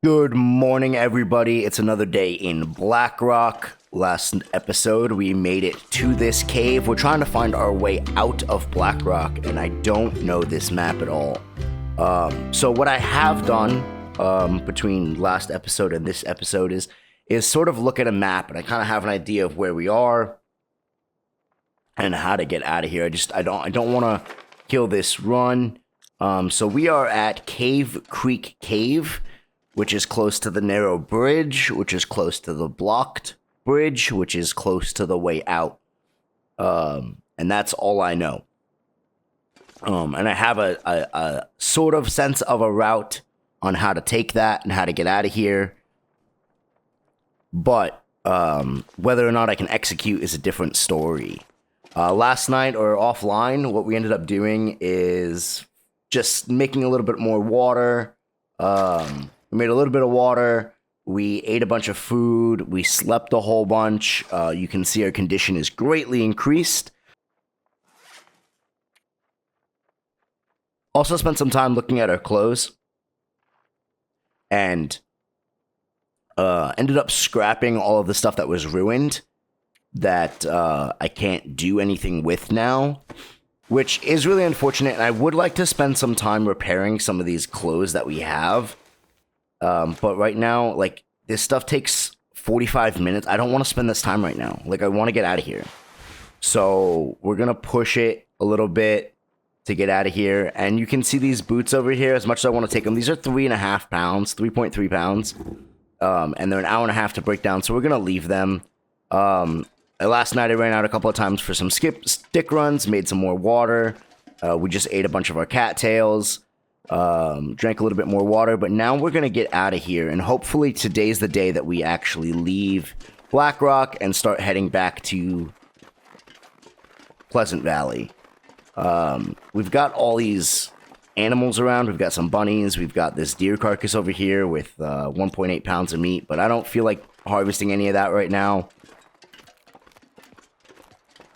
Good morning, everybody. It's another day in Blackrock. Last episode, we made it to this cave. We're trying to find our way out of Blackrock, and I don't know this map at all. So what I have done between last episode and this episode is sort of look at a map, and I kind of have an idea of where we are and how to get out of here. I don't want to kill this run. So we are at Cave Creek Cave, which is close to the narrow bridge, which is close to the blocked bridge, which is close to the way out. And that's all I know. And I have a sort of sense of a route on how to take that and how to get out of here. But whether or not I can execute is a different story. Last night or offline, what we ended up doing is just making a little bit more water. We made a little bit of water. We ate a bunch of food. We slept a whole bunch. You can see our condition is greatly increased. Also spent some time looking at our clothes. And ended up scrapping all of the stuff that was ruined that I can't do anything with now, which is really unfortunate. And I would like to spend some time repairing some of these clothes that we have. But right now, like, this stuff takes 45 minutes. I don't want to spend this time right now. Like, I want to get out of here. So we're going to push it a little bit to get out of here. And you can see these boots over here. As much as I want to take them, these are 3.5 pounds, 3.3 pounds. And they're an hour and a half to break down. So we're going to leave them. Last night I ran out a couple of times for some stick runs, made some more water. We just ate a bunch of our cattails. Drank a little bit more water, but now we're going to get out of here, and hopefully today's the day that we actually leave Blackrock and start heading back to Pleaseant Valley. We've got all these animals around. We've got some bunnies. We've got this deer carcass over here with 1.8 pounds of meat, but I don't feel like harvesting any of that right now.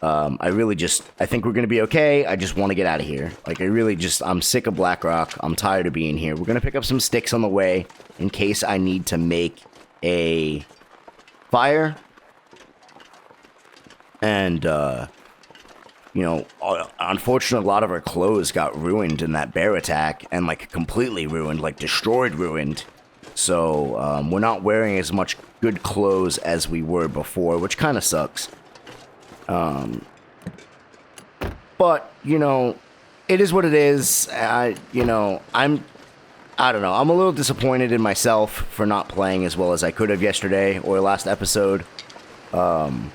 I think we're going to be okay. I just want to get out of here. Like, I'm sick of Blackrock. I'm tired of being here. We're going to pick up some sticks on the way in case I need to make a fire. And, unfortunately, a lot of our clothes got ruined in that bear attack, and, like, completely ruined, like, ruined. So, we're not wearing as much good clothes as we were before, which kind of sucks. But, it is what it is. I'm a little disappointed in myself for not playing as well as I could have yesterday or last episode. But,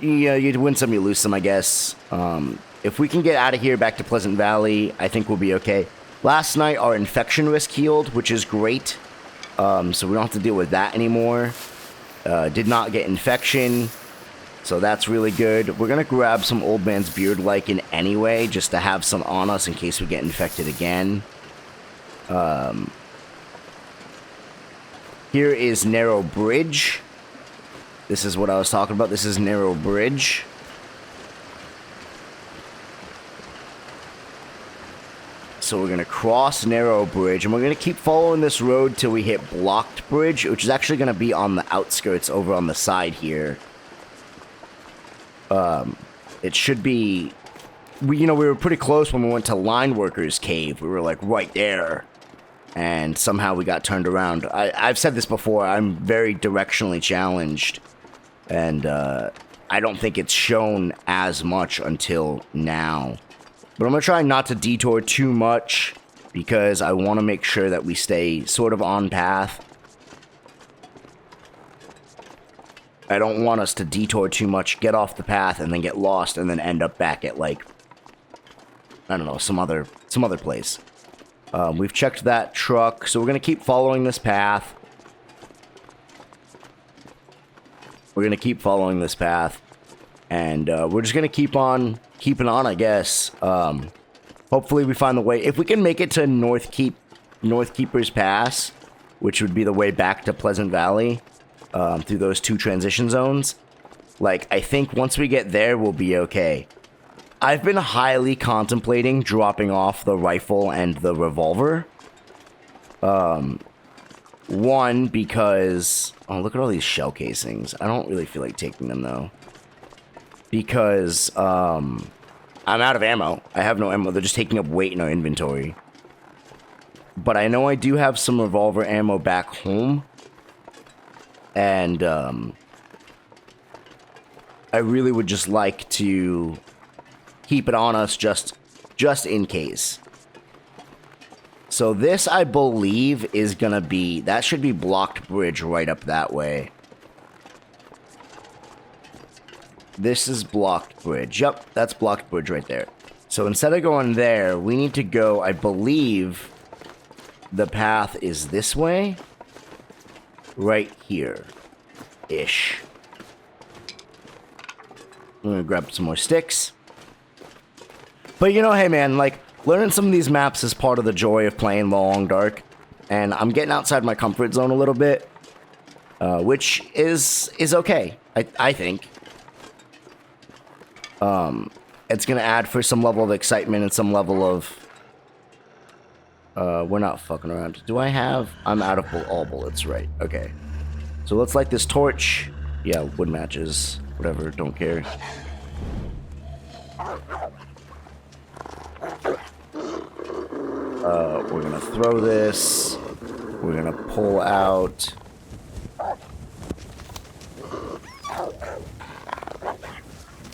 you win some, you lose some, I guess. If we can get out of here back to Pleaseant Valley, I think we'll be okay. Last night, our infection risk healed, which is great. So we don't have to deal with that anymore. Did not get infection, so that's really good. We're going to grab some old man's beard lichen anyway, just to have some on us in case we get infected again. Here is Narrow Bridge. This is what I was talking about. This is Narrow Bridge. So we're going to cross Narrow Bridge, and we're going to keep following this road till we hit Blocked Bridge, which is actually going to be on the outskirts over on the side here. It should be... We were pretty close when we went to Line Workers Cave. We were, like, right there. And somehow we got turned around. I've said this before. I'm very directionally challenged. And I don't think it's shown as much until now. But I'm going to try not to detour too much because I want to make sure that we stay sort of on path. I don't want us to detour too much, get off the path, and then get lost, and then end up back at, like, I don't know, some other place. We've checked that truck, so we're going to keep following this path. And we're just going to keep on keeping on, I guess. Hopefully we find the way. If we can make it to Northkeepers Pass, which would be the way back to Pleaseant Valley, through those two transition zones, like, I think once we get there, we'll be okay. I've been highly contemplating dropping off the rifle and the revolver. One, because... Oh, look at all these shell casings. I don't really feel like taking them, though. Because, I'm out of ammo. I have no ammo. They're just taking up weight in our inventory. But I know I do have some revolver ammo back home. And, I really would just like to keep it on us just in case. So this, I believe, is gonna be... That should be blocked bridge right up that way. This is blocked bridge. Yep, that's blocked bridge right there. So instead of going there, we need to go... I believe the path is this way. Right here-ish. I'm gonna grab some more sticks. But you know, hey man, like... Learning some of these maps is part of the joy of playing Long Dark, and I'm getting outside my comfort zone a little bit, which is okay, I think. It's gonna add for some level of excitement and some level of... we're not fucking around. Do I have... I'm out of all bullets, right. Okay. So let's light this torch. Yeah, wood matches. Whatever, don't care. We're gonna throw this. We're gonna pull out.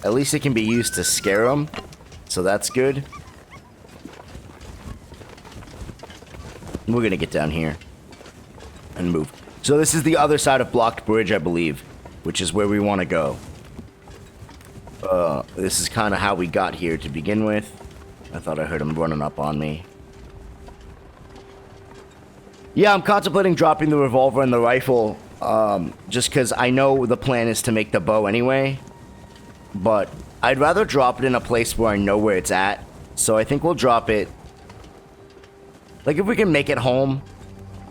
At least it can be used to scare them, so that's good. We're gonna get down here and move. So this is the other side of blocked bridge, I believe, which is where we want to go. This is kind of how we got here to begin with. I thought I heard him running up on me. Yeah, I'm contemplating dropping the revolver and the rifle, just because I know the plan is to make the bow anyway. But I'd rather drop it in a place where I know where it's at. So I think we'll drop it... Like, if we can make it home,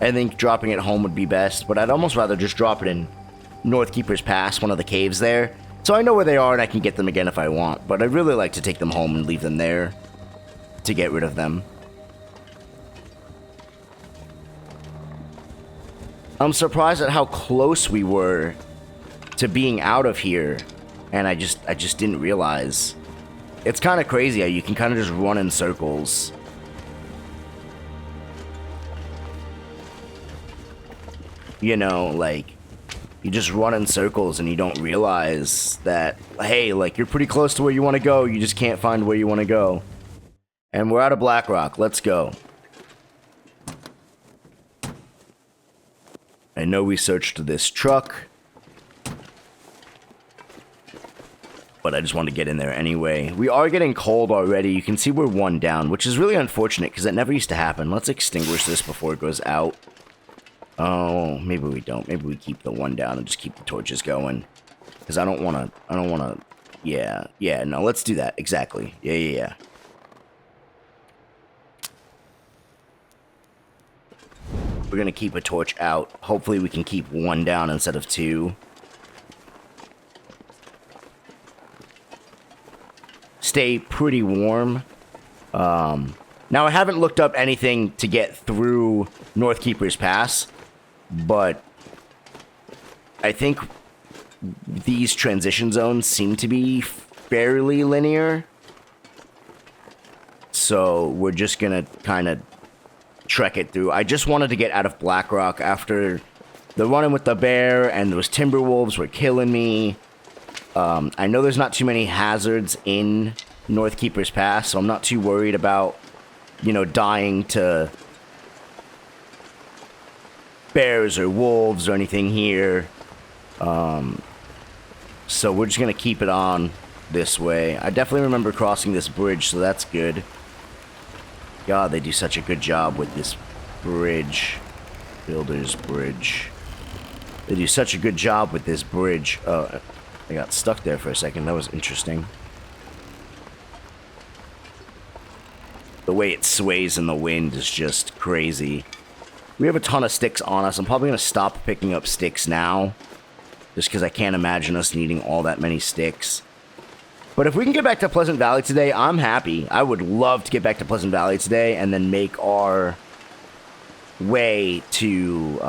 I think dropping it home would be best. But I'd almost rather just drop it in Northkeepers Pass, one of the caves there. So I know where they are and I can get them again if I want. But I'd really like to take them home and leave them there to get rid of them. I'm surprised at how close we were to being out of here, and I just didn't realize. It's kind of crazy how you can kind of just run in circles. You know, like, you just run in circles and you don't realize that, hey, like, you're pretty close to where you want to go, you just can't find where you want to go. And we're out of Blackrock, let's go. I know we searched this truck, but I just want to get in there anyway. We are getting cold already. You can see we're one down, which is really unfortunate because that never used to happen. Let's extinguish this before it goes out. Oh, maybe we don't. Maybe we keep the one down and just keep the torches going. Because I don't want to... Yeah, no, let's do that. Exactly. Yeah. We're going to keep a torch out. Hopefully we can keep one down instead of two. Stay pretty warm. Now, I haven't looked up anything to get through Northkeepers Pass, but I think these transition zones seem to be fairly linear. So we're just going to kind of trek it through. I just wanted to get out of Blackrock after the running with the bear and those Timberwolves were killing me. I know there's not too many hazards in Northkeepers Pass, so I'm not too worried about, you know, dying to bears or wolves or anything here. So we're just gonna keep it on this way. I definitely remember crossing this bridge, so that's good. God, they do such a good job with this bridge. Builder's Bridge. They do such a good job with this bridge. I got stuck there for a second. That was interesting. The way it sways in the wind is just crazy. We have a ton of sticks on us. I'm probably going to stop picking up sticks now, just because I can't imagine us needing all that many sticks. But if we can get back to Pleaseant Valley today, I'm happy. I would love to get back to Pleaseant Valley today and then make our way to,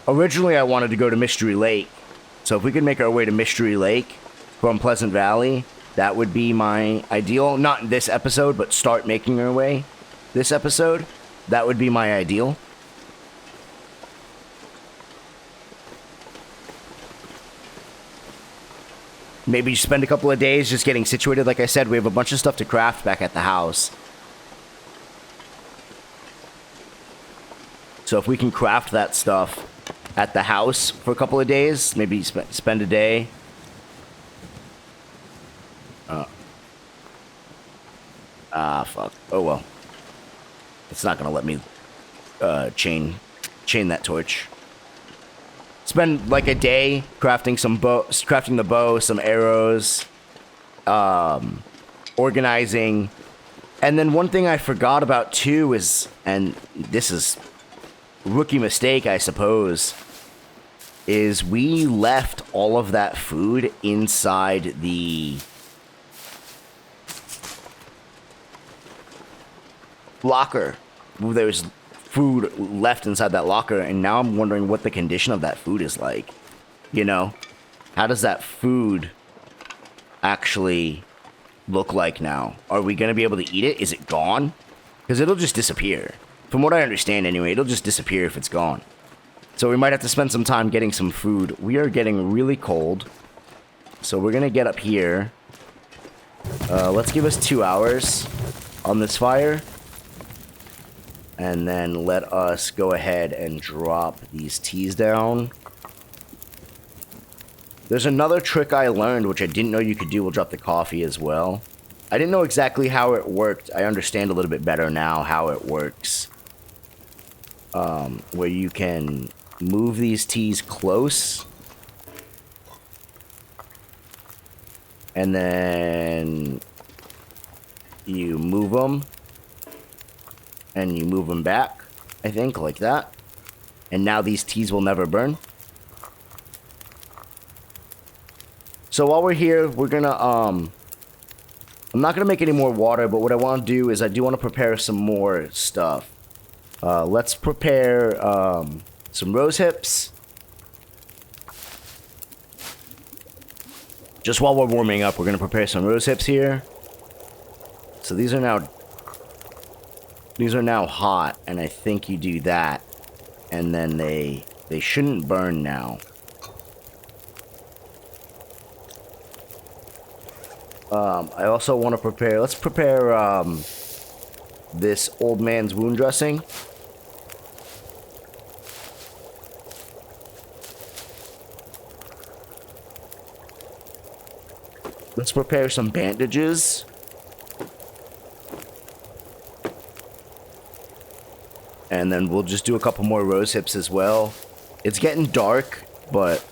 originally I wanted to go to Mystery Lake. So if we could make our way to Mystery Lake from Pleasant Valley, that would be my ideal. Not this episode, but start making our way this episode. That would be my ideal. Maybe spend a couple of days just getting situated. Like I said, we have a bunch of stuff to craft back at the house. So if we can craft that stuff at the house for a couple of days, maybe spend a day. Fuck. Oh, well. It's not going to let me chain that torch. Spend like a day crafting the bow, some arrows, organizing. And then one thing I forgot about too is, and this is rookie mistake, I suppose, is we left all of that food inside the locker. There's food left inside that locker, and now I'm wondering what the condition of that food is like. You know, how does that food actually look like now? Are we going to be able to eat it? Is it gone? Because it'll just disappear. From what I understand anyway, it'll just disappear if it's gone. So we might have to spend some time getting some food. We are getting really cold. So we're going to get up here. Let's give us 2 hours on this fire. And then let us go ahead and drop these teas down. There's another trick I learned, which I didn't know you could do. We'll drop the coffee as well. I didn't know exactly how it worked. I understand a little bit better now how it works. Where you can move these teas close. And then you move them. And you move them back, I think, like that. And now these teas will never burn. So while we're here, we're gonna, I'm not gonna make any more water, but what I want to do is I do want to prepare some more stuff. Let's prepare, some rose hips. Just while we're warming up, we're gonna prepare some rose hips here. So these are now hot, and I think you do that, and then they shouldn't burn now. I also want to prepare, let's prepare this old man's wound dressing. Let's prepare some bandages. And then we'll just do a couple more rose hips as well. It's getting dark, but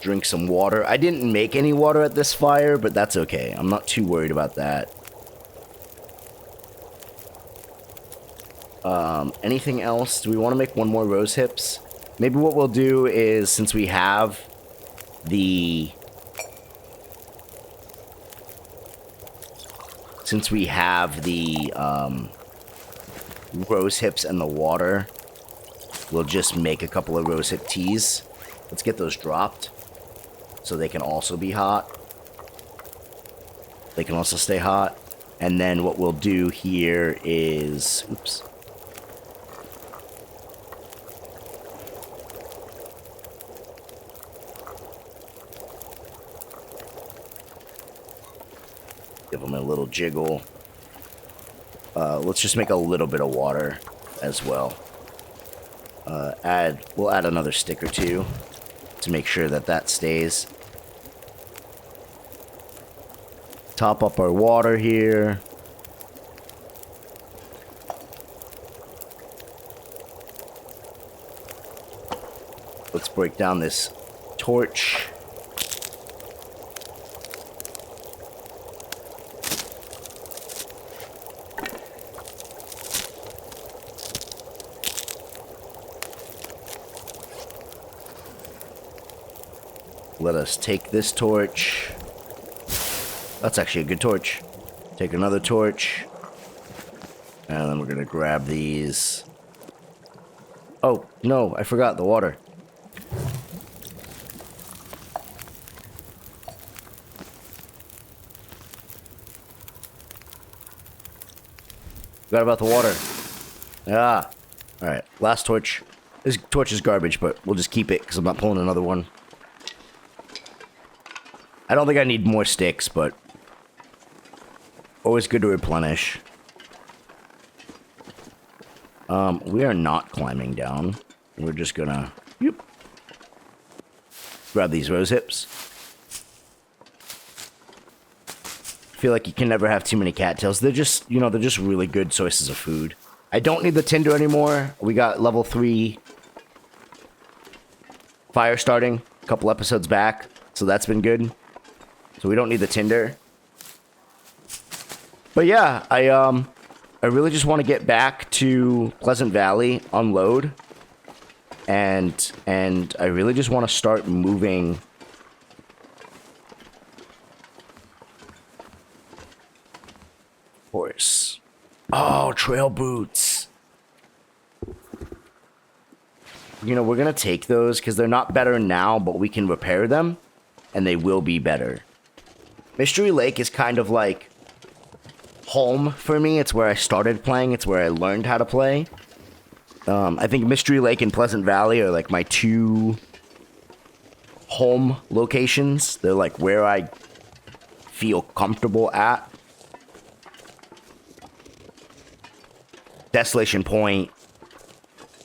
drink some water. I didn't make any water at this fire, but that's okay. I'm not too worried about that. Anything else? Do we want to make one more rose hips? Maybe what we'll do is, since we have the rose hips and the water, we'll just make a couple of rose hip teas. Let's get those dropped so they can also be hot. They can also stay hot. And then what we'll do here is, oops. Give them a little jiggle. Let's just make a little bit of water as well. We'll add another stick or two to make sure that that stays. Top up our water here. Let's break down this torch. let us take this torch. That's actually a good torch. Take another torch. And then we're gonna grab these. Oh, no, I forgot the water. Forgot about the water. Ah. Alright, last torch. This torch is garbage, but we'll just keep it because I'm not pulling another one. I don't think I need more sticks, but always good to replenish. We are not climbing down. We're just gonna grab these rose hips. I feel like you can never have too many cattails. They're just, they're just really good sources of food. I don't need the tinder anymore. We got level 3 fire starting a couple episodes back, so that's been good. So we don't need the tinder. But yeah, I really just want to get back to Pleaseant Valley, unload, and I really just want to start moving. Horse. Oh, trail boots. We're gonna take those because they're not better now, but we can repair them, and they will be better. Mystery Lake is kind of like home for me. It's where I started playing. It's where I learned how to play. I think Mystery Lake and Pleaseant Valley are like my 2 home locations. They're like where I feel comfortable at. Desolation Point.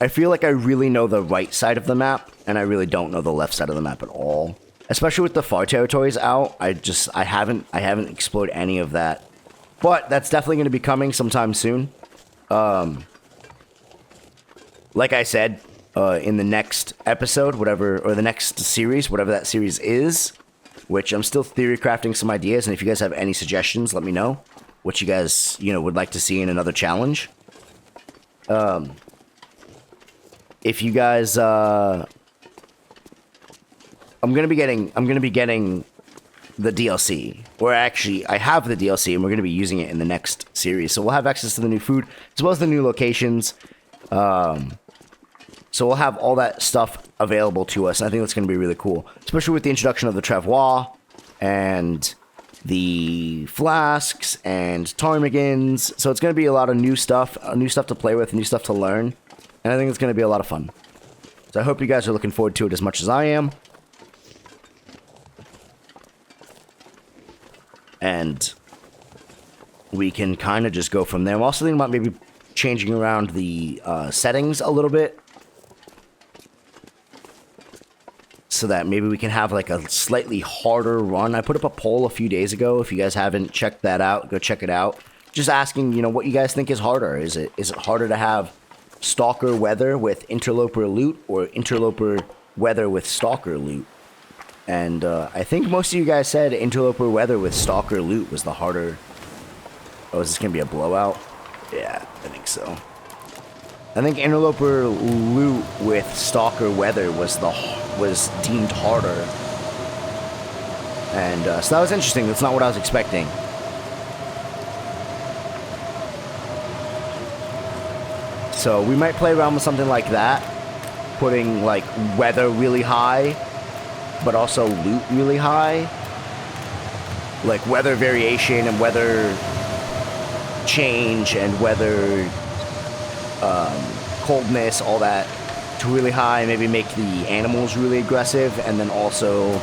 I feel like I really know the right side of the map, and I really don't know the left side of the map at all. Especially with the far territories out, I haven't explored any of that. But that's definitely going to be coming sometime soon. Like I said, in the next episode, or the next series, whatever that series is, which I'm still theory crafting some ideas, and if you guys have any suggestions, let me know what you guys, would like to see in another challenge. If you guys, I'm gonna be getting the DLC, or actually, I have the DLC, and we're gonna be using it in the next series. So we'll have access to the new food as well as the new locations. So we'll have all that stuff available to us. And I think that's gonna be really cool, especially with the introduction of the travois and the flasks and ptarmigans. So it's gonna be a lot of new stuff to play with, new stuff to learn. And I think it's going to be a lot of fun. So I hope you guys are looking forward to it as much as I am. And we can kind of just go from there. I'm also thinking about maybe changing around the settings a little bit. So that maybe we can have like a slightly harder run. I put up a poll a few days ago. If you guys haven't checked that out, go check it out. Just asking, what you guys think is harder. Is it harder to have Stalker weather with Interloper loot, or Interloper weather with Stalker loot? And I think most of you guys said Interloper weather with Stalker loot was the harder. Oh, is this gonna be a blowout? Yeah, I think so. I think Interloper loot with Stalker weather was deemed harder. And so that was interesting. That's not what I was expecting. So we might play around with something like that, putting like weather really high, but also loot really high. Like weather variation and weather change and weather coldness, all that to really high. Maybe make the animals really aggressive, and then also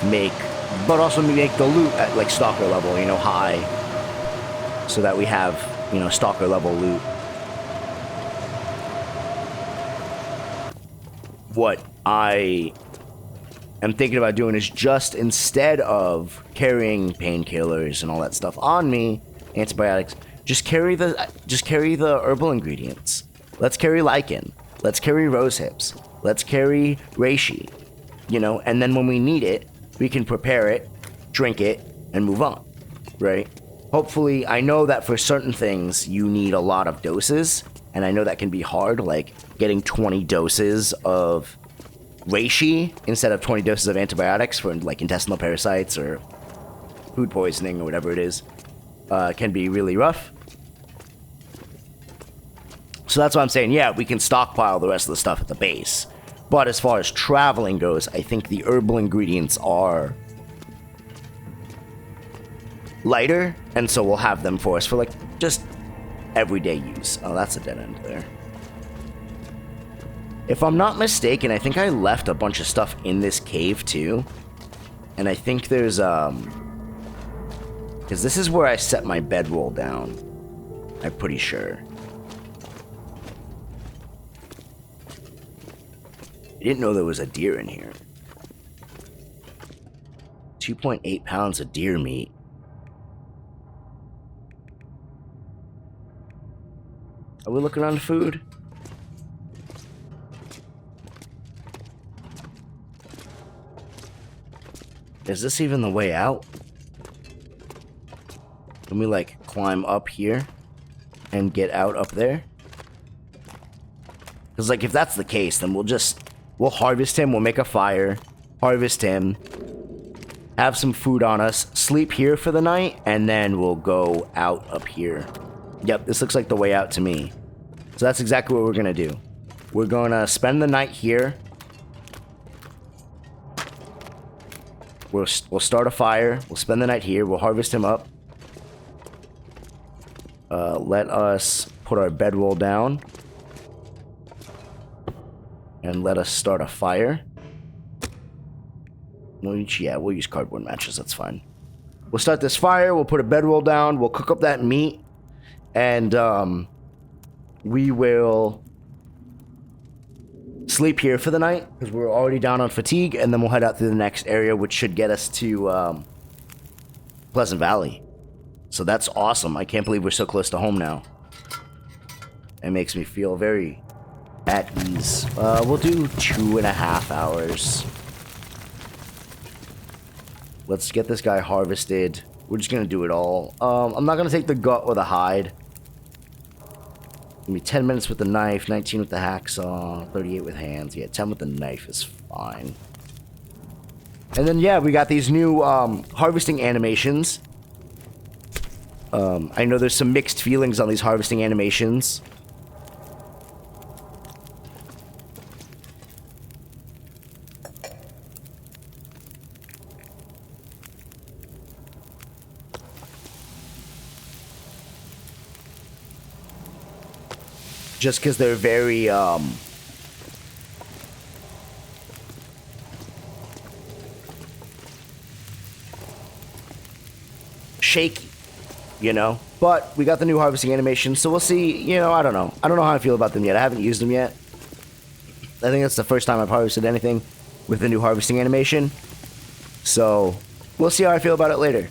make the loot at like Stalker level, high, so that we have, Stalker level loot. What I am thinking about doing is just instead of carrying painkillers and all that stuff on me, antibiotics, just carry the herbal ingredients. Let's carry lichen. Let's carry rose hips. Let's carry reishi. And then when we need it, we can prepare it, drink it, and move on. Right? Hopefully, I know that for certain things you need a lot of doses, and I know that can be hard, like getting 20 doses of reishi instead of 20 doses of antibiotics for like intestinal parasites or food poisoning or whatever it is, can be really rough. So that's why I'm saying, yeah, we can stockpile the rest of the stuff at the base. But as far as traveling goes, I think the herbal ingredients are lighter, and so we'll have them for us for like just everyday use. Oh, that's a dead end there. If I'm not mistaken, I think I left a bunch of stuff in this cave too. And I think there's because this is where I set my bedroll down. I'm pretty sure. I didn't know there was a deer in here. 2.8 pounds of deer meat. Are we looking around food? Is this even the way out? Can we like climb up here and get out up there? Because like if that's the case, then we'll harvest him, we'll make a fire, harvest him, have some food on us, sleep here for the night, and then we'll go out up here. Yep, this looks like the way out to me. So that's exactly what we're gonna do. We're gonna spend the night here. We'll start a fire, we'll spend the night here, we'll harvest him up. Let us put our bedroll down. And let us start a fire. We'll use cardboard matches, that's fine. We'll start this fire, we'll put a bedroll down, we'll cook up that meat, and we will sleep here for the night, because we're already down on fatigue, and then we'll head out to the next area, which should get us to Pleaseant Valley. So that's awesome. I can't believe we're so close to home now. It makes me feel very at ease. We'll do 2.5 hours. Let's get this guy harvested. We're just gonna do it all. I'm not gonna take the gut or the hide. Give me 10 minutes with the knife, 19 with the hacksaw, 38 with hands. Yeah, 10 with the knife is fine. And then, yeah, we got these new harvesting animations. I know there's some mixed feelings on these harvesting animations. Just because they're very, shaky, you know? But we got the new harvesting animation, so we'll see, you know, I don't know. I don't know how I feel about them yet. I haven't used them yet. I think that's the first time I've harvested anything with the new harvesting animation. So, we'll see how I feel about it later.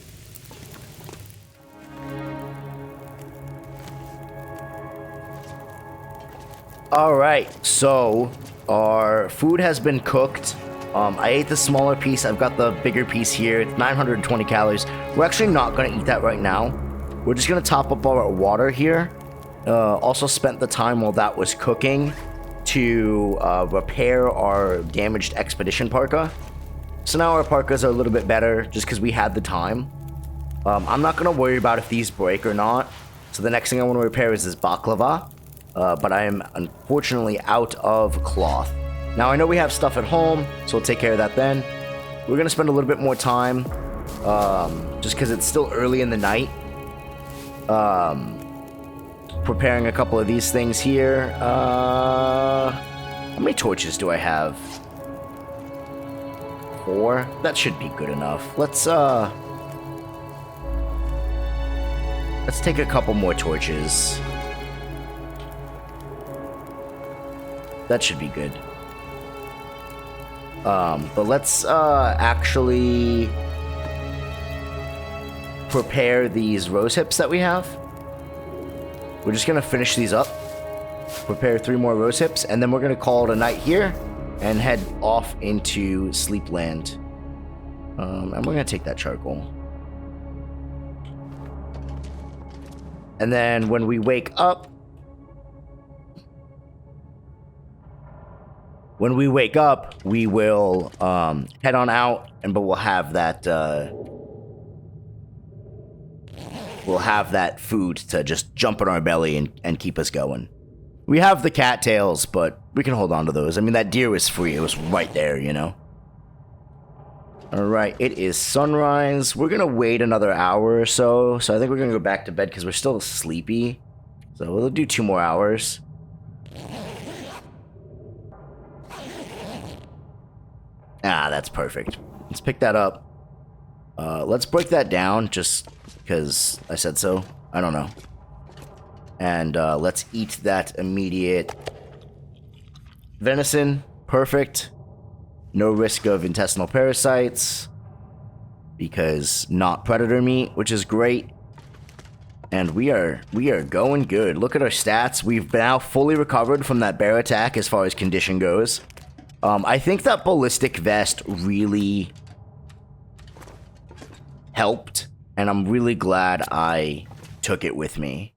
Alright, so our food has been cooked. I ate the smaller piece. I've got the bigger piece here. It's 920 calories. We're actually not going to eat that right now. We're just going to top up our water here. Also spent the time while that was cooking to repair our damaged expedition parka. So now our parkas are a little bit better just because we had the time. I'm not going to worry about if these break or not. So the next thing I want to repair is this baklava. But I am unfortunately out of cloth. Now I know we have stuff at home, so we'll take care of that then. We're going to spend a little bit more time, just because it's still early in the night. Preparing a couple of these things here. How many torches do I have? 4? That should be good enough. Let's take a couple more torches. That should be good. But let's actually prepare these rose hips that we have. We're just gonna finish these up. Prepare 3 more rose hips, and then we're gonna call it a night here and head off into Sleepland. And we're gonna take that charcoal. And then when we wake up, When we wake up, we will head on out, but we'll have that food to just jump in our belly and keep us going. We have the cattails, but we can hold on to those. I mean, that deer was free. It was right there, you know? Alright, it is sunrise. We're going to wait another hour or so. So I think we're going to go back to bed because we're still sleepy. So we'll do 2 more hours. Ah, that's perfect. Let's pick that up. Let's break that down just because I said so. I don't know. And let's eat that immediate venison. Perfect. No risk of intestinal parasites because not predator meat, which is great. And we are going good. Look at our stats. We've now fully recovered from that bear attack as far as condition goes. I think that ballistic vest really helped, and I'm really glad I took it with me.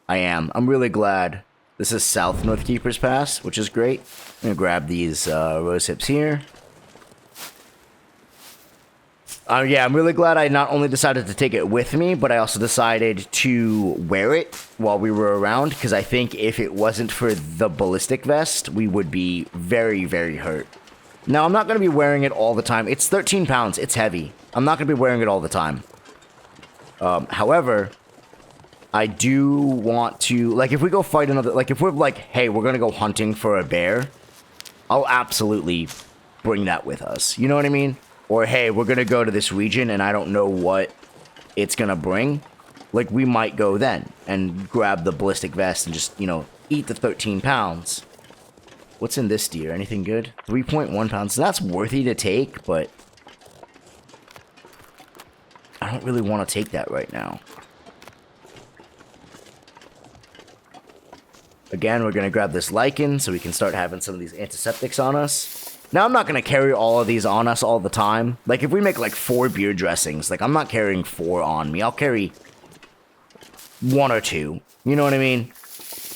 I am. I'm really glad. This is South Northkeepers Pass, which is great. I'm going to grab these rose hips here. Yeah, I'm really glad I not only decided to take it with me, but I also decided to wear it while we were around, because I think if it wasn't for the ballistic vest, we would be very, very hurt. Now, I'm not going to be wearing it all the time. It's 13 pounds. It's heavy. I'm not going to be wearing it all the time. However, I do want to, like, if we go fight another, like, if we're like, hey, we're going to go hunting for a bear, I'll absolutely bring that with us. You know what I mean? Or, hey, we're going to go to this region and I don't know what it's going to bring. Like, we might go then and grab the ballistic vest and just, you know, eat the 13 pounds. What's in this deer? Anything good? 3.1 pounds. So that's worthy to take, but I don't really want to take that right now. Again, we're going to grab this lichen so we can start having some of these antiseptics on us. Now, I'm not going to carry all of these on us all the time. Like, if we make, like, 4 beer dressings, like, I'm not carrying 4 on me. I'll carry 1 or 2. You know what I mean?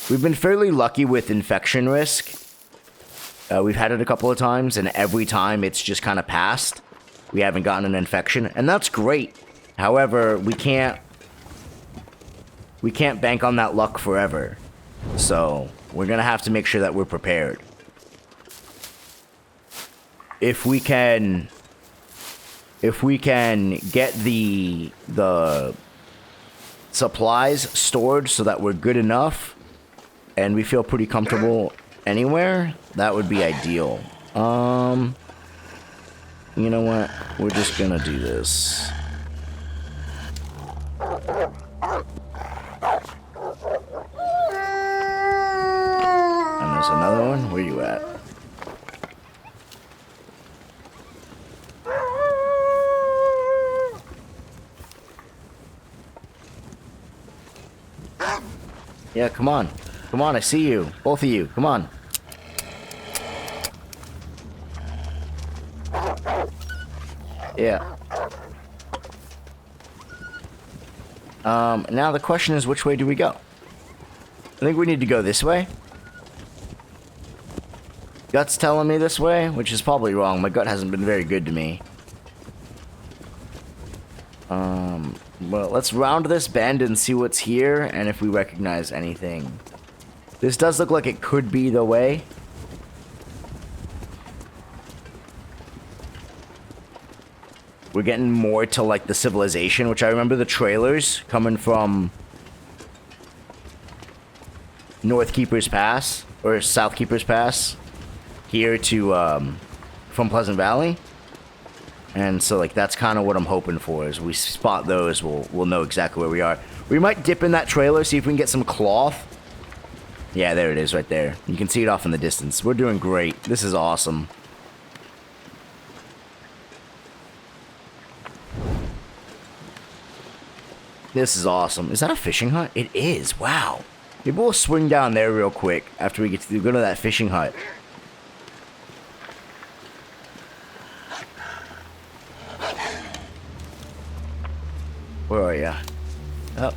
We've been fairly lucky with infection risk. We've had it a couple of times, and every time it's just kind of passed. We haven't gotten an infection, and that's great. However, we can't bank on that luck forever. So, we're going to have to make sure that we're prepared. If we can get the supplies stored so that we're good enough and we feel pretty comfortable anywhere, that would be ideal. You know what? We're just gonna do this. And there's another one. Where you at? Yeah, come on. Come on, I see you. Both of you, come on. Yeah. Now the question is, which way do we go? I think we need to go this way. Gut's telling me this way, which is probably wrong. My gut hasn't been very good to me. Well, let's round this bend and see what's here, and if we recognize anything. This does look like it could be the way. We're getting more to, like, the civilization, which I remember the trailers coming from Northkeepers Pass, or Southkeepers Pass, here to, from Pleaseant Valley. And so, like, that's kind of what I'm hoping for. As we spot those, we'll know exactly where we are. We might dip in that trailer, see if we can get some cloth. Yeah, there it is right there. You can see it off in the distance. We're doing great. This is awesome. This is awesome. Is that a fishing hut? It is. Wow. Maybe we'll swing down there real quick after we go to that fishing hut. Where are ya? Oh.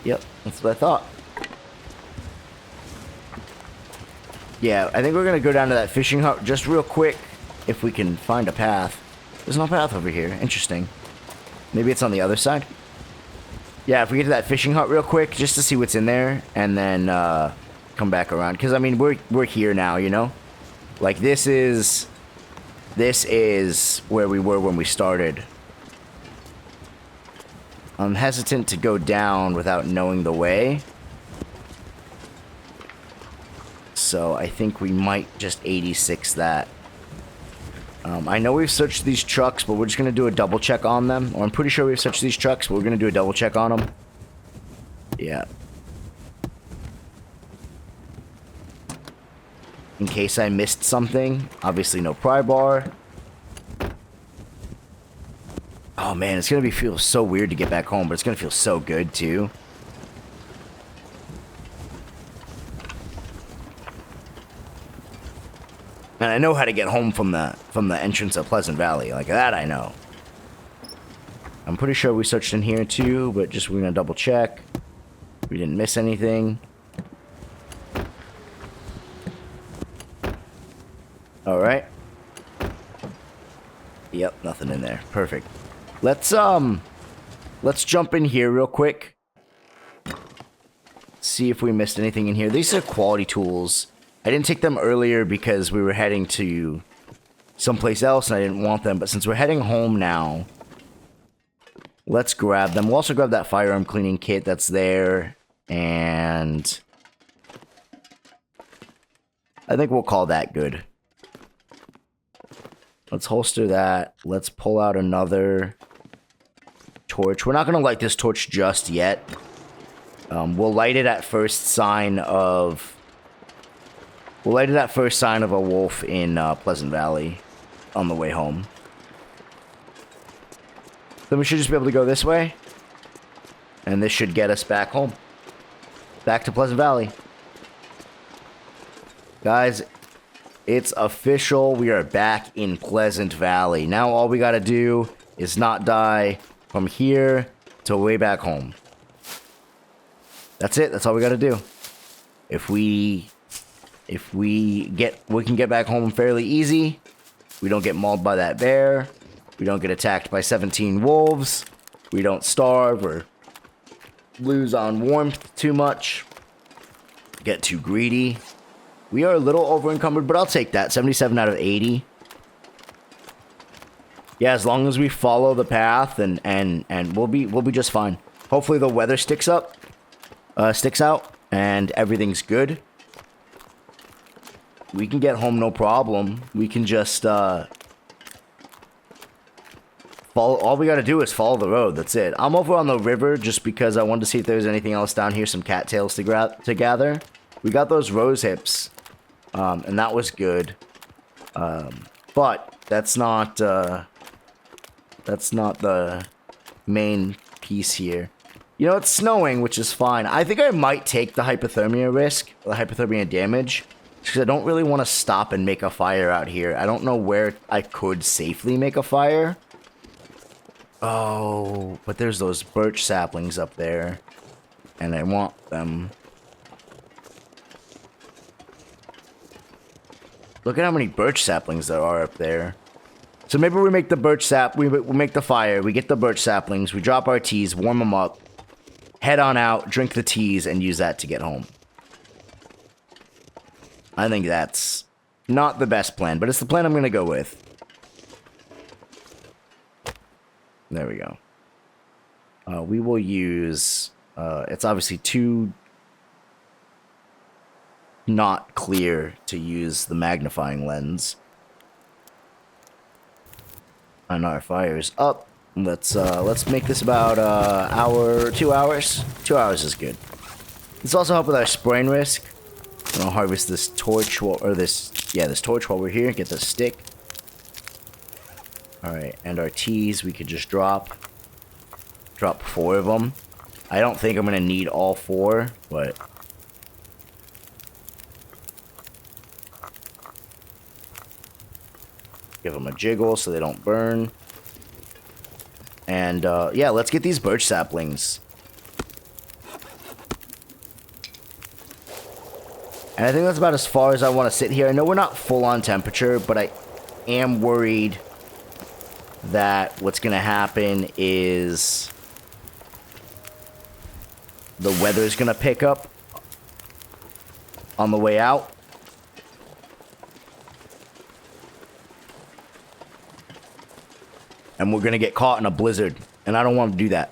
Yep, that's what I thought. Yeah, I think we're gonna go down to that fishing hut just real quick, if we can find a path. There's no path over here. Interesting. Maybe it's on the other side? Yeah, if we get to that fishing hut real quick, just to see what's in there, and then come back around. Because, I mean, we're here now, you know? Like, this is where we were when we started. I'm hesitant to go down without knowing the way. So I think we might just 86 that. I know we've searched these trucks, but we're just going to do a double check on them. Or I'm pretty sure we've searched these trucks, but we're going to do a double check on them. Yeah. In case I missed something. Obviously no pry bar. Oh man, it's going to feel so weird to get back home, but it's going to feel so good too. And I know how to get home from the entrance of Pleaseant Valley. Like that I know. I'm pretty sure we searched in here too, but just we're gonna double check. We didn't miss anything. Alright. Yep, nothing in there. Perfect. Let's jump in here real quick. See if we missed anything in here. These are quality tools. I didn't take them earlier because we were heading to someplace else and I didn't want them. But since we're heading home now, let's grab them. We'll also grab that firearm cleaning kit that's there. And I think we'll call that good. Let's holster that. Let's pull out another torch. We're not going to light this torch just yet. We'll light it at first sign of... We'll light it at first sign of a wolf in Pleaseant Valley on the way home. Then we should just be able to go this way. And this should get us back home. Back to Pleaseant Valley. Guys, it's official. We are back in Pleaseant Valley. Now all we gotta do is not die from here to way back home. That's it. That's all we gotta do. If we can get back home fairly easy. We don't get mauled by that bear. We don't get attacked by 17 wolves. We don't starve or lose on warmth too much. Get too greedy. We are a little over encumbered, but I'll take that. 77 out of 80. Yeah, as long as we follow the path and we'll be just fine. Hopefully the weather sticks out and everything's good. We can get home no problem. We can just follow. All we gotta do is follow the road. That's it. I'm over on the river just because I wanted to see if there's anything else down here. Some cattails to gather. We got those rose hips, and that was good. But that's not the main piece here. You know, it's snowing, which is fine. I think I might take the hypothermia risk, the hypothermia damage. Because I don't really want to stop and make a fire out here. I don't know where I could safely make a fire. Oh, but there's those birch saplings up there. And I want them. Look at how many birch saplings there are up there. So maybe we make the birch we make the fire. We get the birch saplings. We drop our teas, warm them up. Head on out, drink the teas, and use that to get home. I think that's not the best plan, but it's the plan I'm going to go with. There we go. We will use... it's obviously too not clear to use the magnifying lens. And our fire's up. Let's make this about hour, 2 hours. 2 hours is good. Let's also help with our sprain risk. I'll harvest this torch this torch while we're here. Get the stick. Alright, and our teas we could just drop 4 of them. I don't think I'm gonna need all 4, but Give them a jiggle so they don't burn. And, yeah, let's get these birch saplings. And I think that's about as far as I want to sit here. I know we're not full on temperature, but I am worried that what's going to happen is the weather's going to pick up on the way out. And we're going to get caught in a blizzard. And I don't want to do that.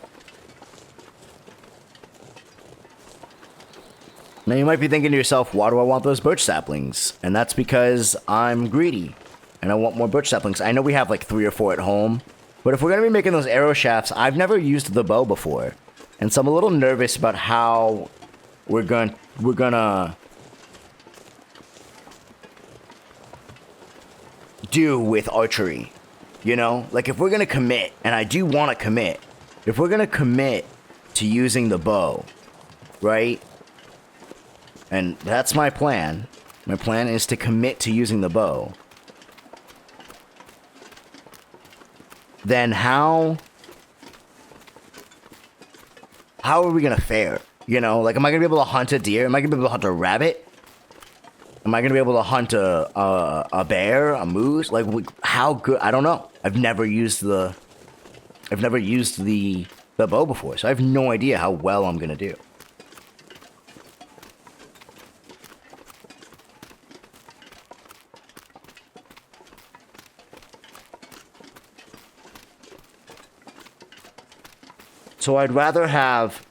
Now you might be thinking to yourself, why do I want those birch saplings? And that's because I'm greedy. And I want more birch saplings. I know we have like 3 or 4 at home. But if we're going to be making those arrow shafts, I've never used the bow before. And so I'm a little nervous about how we're gonna do with archery. You know? Like if we're going to commit, and I do want to commit. If we're going to commit to using the bow, right? And that's my plan. My plan is to commit to using the bow. Then how are we going to fare? You know, like, am I going to be able to hunt a deer? Am I going to be able to hunt a rabbit? Am I going to be able to hunt a bear, a moose? Like, how good? I don't know. I've never used the bow before, so I have no idea how well I'm going to do. So I'd rather have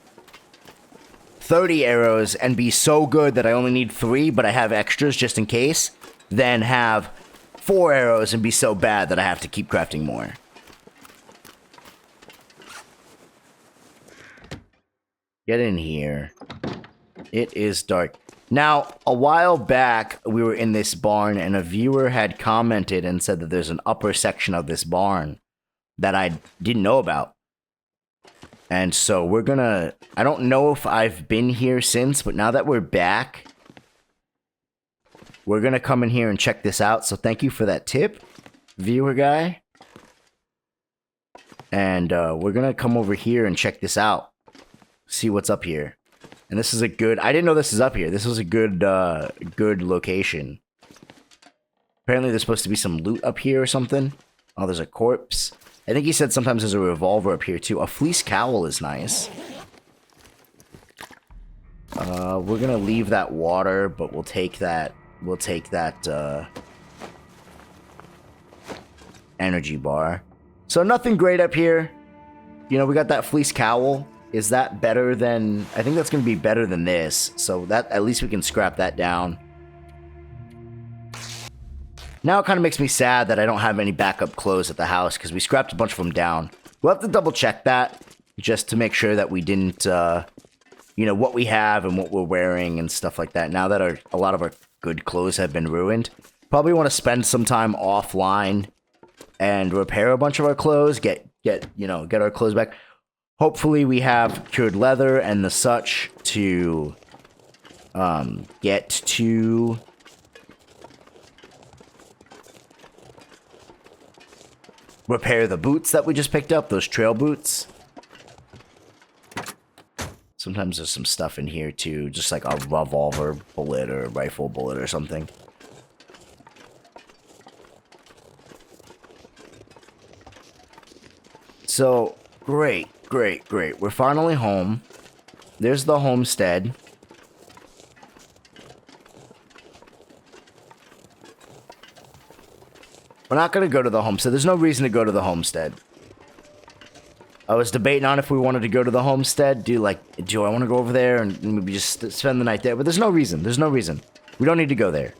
30 arrows and be so good that I only need 3, but I have extras just in case, than have 4 arrows and be so bad that I have to keep crafting more. Get in here. It is dark. Now, a while back, we were in this barn, and a viewer had commented and said that there's an upper section of this barn that I didn't know about. And so we're gonna... I don't know if I've been here since, but now that we're back, we're gonna come in here and check this out. So thank you for that tip, viewer guy. And we're gonna come over here and check this out. See what's up here. And this is a good... I didn't know this is up here. This was a good, good location. Apparently there's supposed to be some loot up here or something. Oh, there's a corpse. I think he said sometimes there's a revolver up here, too. A fleece cowl is nice. We're gonna leave that water, but we'll take that... We'll take that, energy bar. So nothing great up here. You know, we got that fleece cowl. Is that better than... I think that's gonna be better than this. So that... At least we can scrap that down. Now it kind of makes me sad that I don't have any backup clothes at the house, because we scrapped a bunch of them down. We'll have to double check that, just to make sure that we didn't, you know, what we have and what we're wearing and stuff like that. Now that a lot of our good clothes have been ruined, probably want to spend some time offline and repair a bunch of our clothes, get our clothes back. Hopefully we have cured leather and the such to, get to... repair the boots that we just picked up, those trail boots. Sometimes there's some stuff in here too, just like a revolver bullet or a rifle bullet or something. So, great. We're finally home. There's the homestead. We're not going to go to the homestead. There's no reason to go to the homestead. I was debating on if we wanted to go to the homestead. Do I want to go over there and maybe just spend the night there? But there's no reason. There's no reason. We don't need to go there.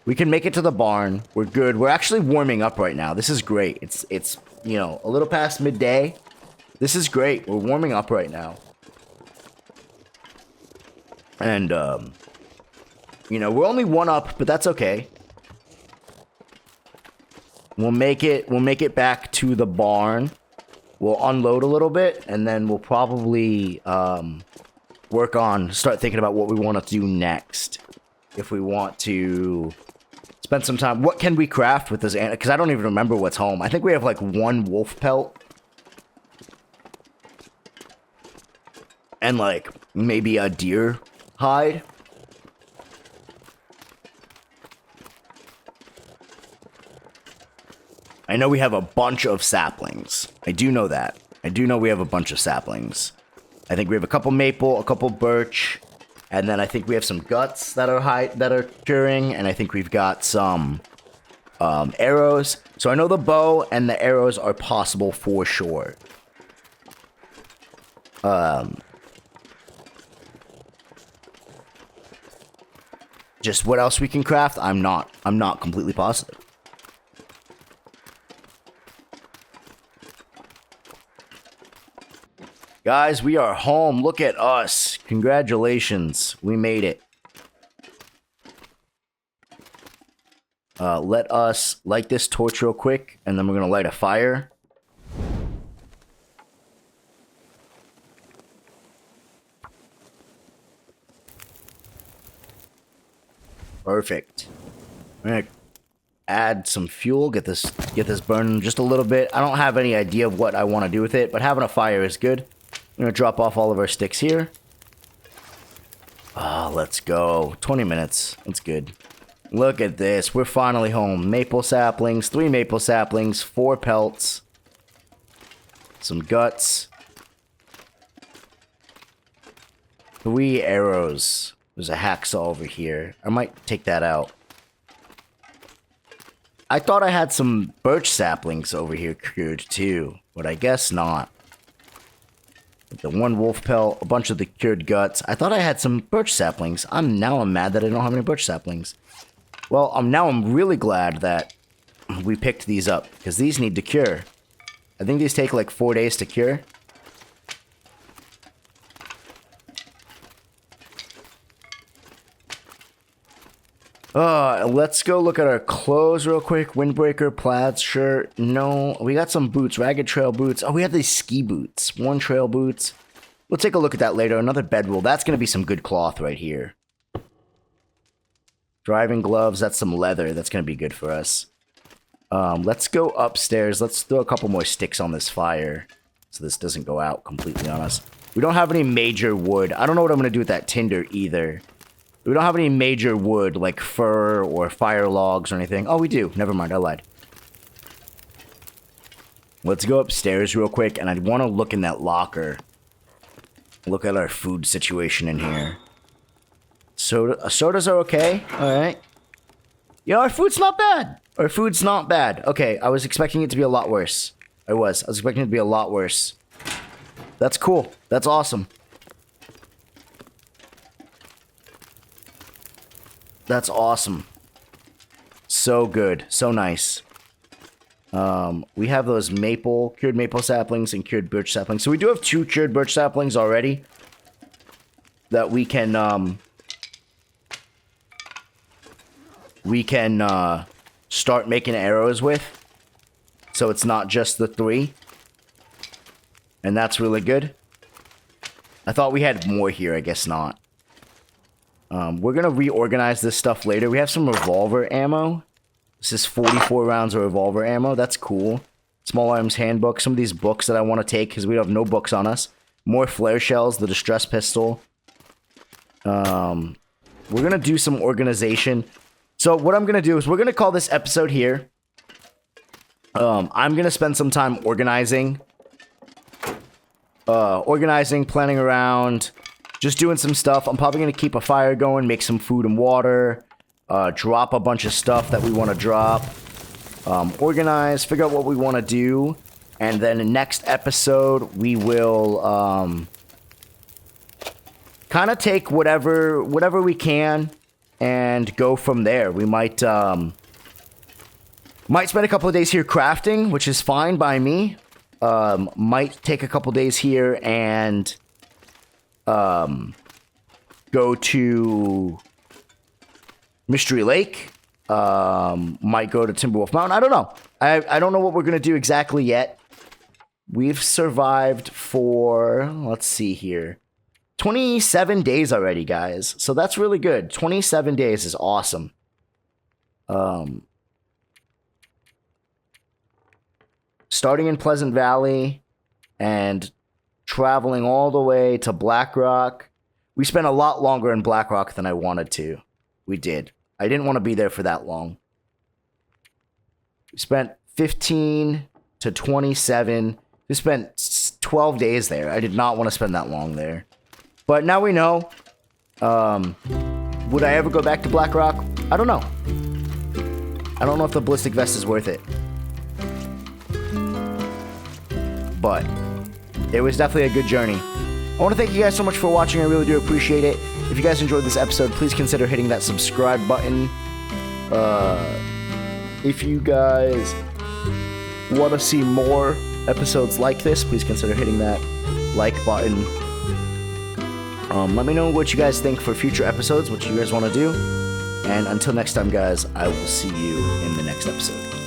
We can make it to the barn. We're good. We're actually warming up right now. This is great. It's you know, a little past midday. This is great. We're warming up right now. And, you know, we're only 1 up, but that's okay. We'll make it back to the barn. We'll unload a little bit, and then we'll probably start thinking about what we want to do next. If we want to Spend some time. What can we craft with this? Because I don't even remember what's home. I think we have like 1 wolf pelt. And like maybe a deer hide. I know we have a bunch of saplings. I do know that. I do know we have a bunch of saplings. I think we have a couple maple, a couple birch, and then I think we have some guts that are curing, and I think we've got some arrows. So I know the bow and the arrows are possible for sure. Just what else we can craft, I'm not completely positive. Guys, we are home. Look at us. Congratulations. We made it. Let us light this torch real quick, and then we're going to light a fire. Perfect. I'm going to add some fuel, get this burning just a little bit. I don't have any idea of what I want to do with it, but having a fire is good. I'm going to drop off all of our sticks here. Ah, let's go. 20 minutes. That's good. Look at this. We're finally home. Maple saplings, 3 maple saplings, 4 pelts, some guts, 3 arrows. There's a hacksaw over here. I might take that out. I thought I had some birch saplings over here cured too, but I guess not. The 1 wolf pelt, a bunch of the cured guts. I thought I had some birch saplings. Now I'm mad that I don't have any birch saplings. Well, now I'm really glad that we picked these up, because these need to cure. I think these take like 4 days to cure. Let's go look at our clothes real quick. Windbreaker, plaid shirt. No, we got some boots. Ragged trail boots. Oh, we have these ski boots. 1 trail boots. We'll take a look at that later. Another bedroll. That's going to be some good cloth right here. Driving gloves. That's some leather. That's going to be good for us. Let's go upstairs. Let's throw a couple more sticks on this fire so this doesn't go out completely on us. We don't have any major wood. I don't know what I'm going to do with that tinder either. We don't have any major wood, like fir or fire logs or anything. Oh, we do. Never mind, I lied. Let's go upstairs real quick, and I want to look in that locker. Look at our food situation in here. Sodas are okay. All right. Yeah, our food's not bad. Our food's not bad. Okay, I was expecting it to be a lot worse. I was expecting it to be a lot worse. That's cool. That's awesome. That's awesome. So good. So nice. We have those cured maple saplings and cured birch saplings. So we do have 2 cured birch saplings already that we can start making arrows with. So it's not just the 3. And that's really good. I thought we had more here. I guess not. We're going to reorganize this stuff later. We have some revolver ammo. This is 44 rounds of revolver ammo. That's cool. Small Arms Handbook. Some of these books that I want to take because we have no books on us. More flare shells. The distress pistol. We're going to do some organization. So what I'm going to do is we're going to call this episode here. I'm going to spend some time organizing. Planning around. Just doing some stuff. I'm probably going to keep a fire going, make some food and water, drop a bunch of stuff that we want to drop, organize, figure out what we want to do, and then in next episode, we will kind of take whatever we can and go from there. We might spend a couple of days here crafting, which is fine by me. Might take a couple days here and go to Mystery Lake. Might go to Timberwolf Mountain. I don't know. I don't know what we're going to do exactly yet. We've survived for, let's see here, 27 days already, guys. So that's really good. 27 days is awesome. Starting in Pleasant Valley and traveling all the way to Black Rock. We spent a lot longer in Black Rock than I wanted to. We did. I didn't want to be there for that long. We spent 15 to 27. We spent 12 days there. I did not want to spend that long there. But now we know. Would I ever go back to Black Rock? I don't know. I don't know if the ballistic vest is worth it. But it was definitely a good journey. I want to thank you guys so much for watching. I really do appreciate it. If you guys enjoyed this episode, please consider hitting that subscribe button. If you guys want to see more episodes like this, please consider hitting that like button. Let me know what you guys think for future episodes, what you guys want to do. And until next time, guys, I will see you in the next episode.